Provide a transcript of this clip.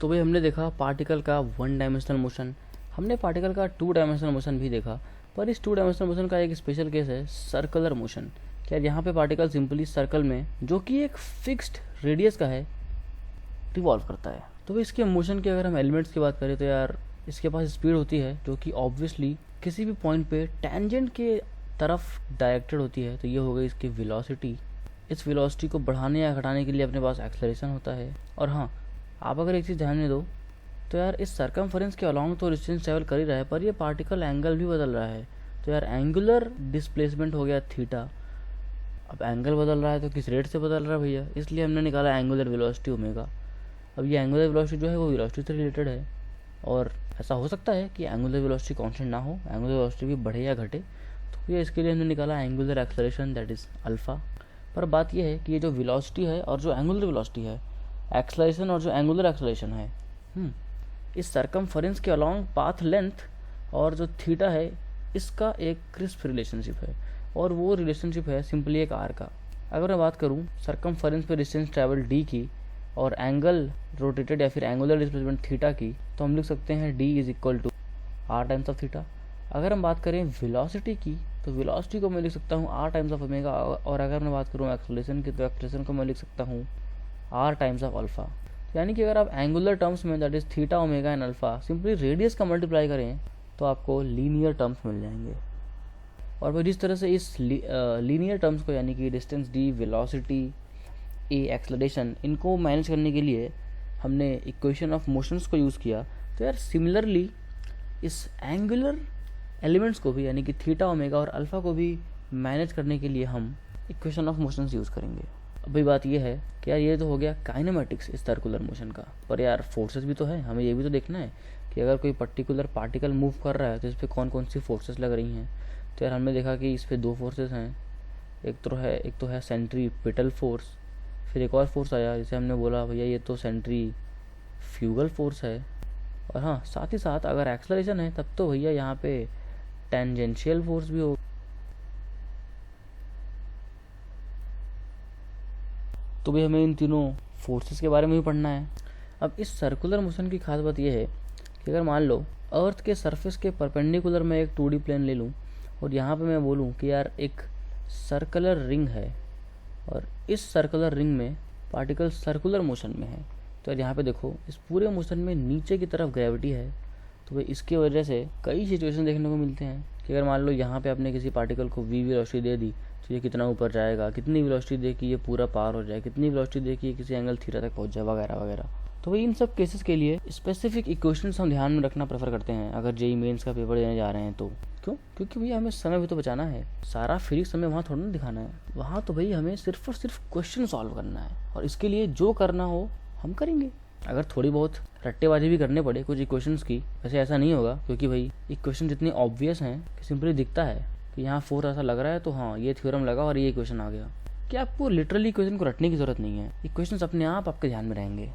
तो भाई हमने देखा पार्टिकल का वन डायमेंशनल मोशन, हमने पार्टिकल का टू डायमेंशनल मोशन भी देखा, पर इस टू डायमेंशनल मोशन का एक स्पेशल केस है सर्कुलर मोशन। क्या यहाँ पे पार्टिकल सिंपली सर्कल में, जो कि एक फिक्स्ड रेडियस का है, रिवॉल्व करता है। तो भाई इसके मोशन के अगर हम एलिमेंट्स की बात करें तो यार इसके पास स्पीड होती है जो कि ऑब्वियसली किसी भी पॉइंट पे टेंजेंट के तरफ डायरेक्टेड होती है, तो ये हो गई इसकी वेलोसिटी। इस वेलोसिटी को बढ़ाने या घटाने के लिए अपने पास एक्सेलरेशन होता है। और हाँ, आप अगर एक चीज़ ध्यान में दो तो यार इस सर्कमफरेंस के अलॉन्ग तो डिस्टेंस ट्रेवल कर ही रहा है, पर ये पार्टिकल एंगल भी बदल रहा है। तो यार एंगुलर डिस्प्लेसमेंट हो गया थीटा। अब एंगल बदल रहा है तो किस रेट से बदल रहा है भैया, इसलिए हमने निकाला एंगुलर वेलोसिटी ओमेगा। अब ये एंगुलर वेलोसिटी जो है वो वेलोसिटी से रिलेटेड है, और ऐसा हो सकता है कि एंगुलर वेलोसिटी कांस्टेंट ना हो, एंगुलर वेलोसिटी भी बढ़े या घटे। तो ये इसके लिए हमने निकाला angular acceleration, that is alpha. पर बात यह है कि ये जो वेलोसिटी है और जो एंगुलर वेलोसिटी है, एक्सेलरेशन और जो एंगुलर एक्सेलरेशन है, इस सर्कमफरेंस के अलॉन्ग पाथ लेंथ और जो थीटा है, इसका एक क्रिस्प रिलेशनशिप है, और वो रिलेशनशिप है सिंपली एक आर का। अगर मैं बात करूँ सर्कमफरेंस पे डिस्टेंस ट्रैवल डी की और एंगल रोटेटेड या फिर एंगुलर डिस्प्लेसमेंट थीटा की, तो हम लिख सकते हैं D is equal to R times of theta. अगर हम बात करें वेलोसिटी की, तो वेलोसिटी को मैं लिख सकता हूँ आर टाइम्स ऑफ ओमेगा, और अगर मैं बात करूँ एक्सेलरेशन की, तो एक्सेलरेशन को मैं लिख सकता हूँ आर टाइम्स ऑफ अल्फ़ा। यानी कि अगर आप एंगुलर टर्म्स में, that is theta omega and alpha, simply radius का मल्टीप्लाई करें तो आपको लीनियर टर्म्स मिल जाएंगे। और फिर जिस तरह से इस लीनियर टर्म्स को, यानी कि डिस्टेंस डी, वेलोसिटी ए, एक्सेलरेशन, इनको मैनेज करने के लिए हमने इक्वेशन ऑफ मोशंस को यूज़ किया, तो यार सिमिलरली इस एंगुलर एलिमेंट्स को भी, यानी कि थीटा ओमेगा और अल्फ़ा को भी मैनेज करने के लिए हम इक्वेशन ऑफ मोशंस यूज़ करेंगे। अब भाई बात ये है कि यार ये तो हो गया काइनेमेटिक्स इस सर्कुलर मोशन का, पर यार फोर्सेस भी तो है, हमें ये भी तो देखना है कि अगर कोई पर्टिकुलर पार्टिकल मूव कर रहा है तो इस पर कौन कौन सी फोर्सेस लग रही हैं। तो यार हमने देखा कि इस पर दो फोर्सेस हैं, एक तो है सेंट्रीपिटल फोर्स, फिर एक और फोर्स आया जिसे हमने बोला भैया ये तो सेंट्रीफ्यूगल फोर्स है। और हाँ, साथ ही साथ अगर एक्सेलरेशन है तब तो भैया यहाँ पे टेंजेंशियल फोर्स भी हो। तो भाई हमें इन तीनों फोर्सेस के बारे में भी पढ़ना है। अब इस सर्कुलर मोशन की खास बात यह है कि अगर मान लो अर्थ के सरफेस के परपेंडिकुलर मैं एक 2D प्लेन ले लूँ, और यहाँ पे मैं बोलूँ कि यार एक सर्कुलर रिंग है, और इस सर्कुलर रिंग में पार्टिकल सर्कुलर मोशन में है, तो यार यहाँ पे देखो इस पूरे मोशन में नीचे की तरफ ग्रेविटी है। तो भाई इसकी वजह से कई सिचुएशन देखने को मिलते हैं कि अगर मान लो यहाँ पे आपने किसी पार्टिकल को वी वेलोसिटी दे दी तो ये कितना ऊपर जाएगा, कितनी वेलोसिटी दे कि ये पूरा पार हो जाए, कितनी वेलोसिटी दे कि ये किसी एंगल थीटा तक पहुँच जाए, वगैरह वगैरह। तो भाई इन सब केसेस के लिए स्पेसिफिक इक्वेशंस हम ध्यान में रखना प्रेफर करते हैं अगर जेई मेंस का पेपर देने जा रहे हैं तो। क्यों? क्योंकि भैया हमें समय भी तो बचाना है, सारा फ्री समय वहाँ थोड़ा ना दिखाना है, वहाँ तो भाई हमें सिर्फ और सिर्फ क्वेश्चन सॉल्व करना है, और इसके लिए जो करना हो हम करेंगे। अगर थोड़ी बहुत रट्टेबाजी भी करने पड़े कुछ इक्वेशंस की, वैसे ऐसा नहीं होगा, क्योंकि भाई इक्वेशन जितनी ऑब्वियस हैं कि सिंपली दिखता है कि यहाँ फोर्स ऐसा लग रहा है तो हाँ ये थ्योरम लगा और ये इक्वेशन आ गया, कि आपको लिटरली इक्वेशन को रटने की जरूरत नहीं है, इक्वेशंस अपने आप आपके ध्यान में रहेंगे।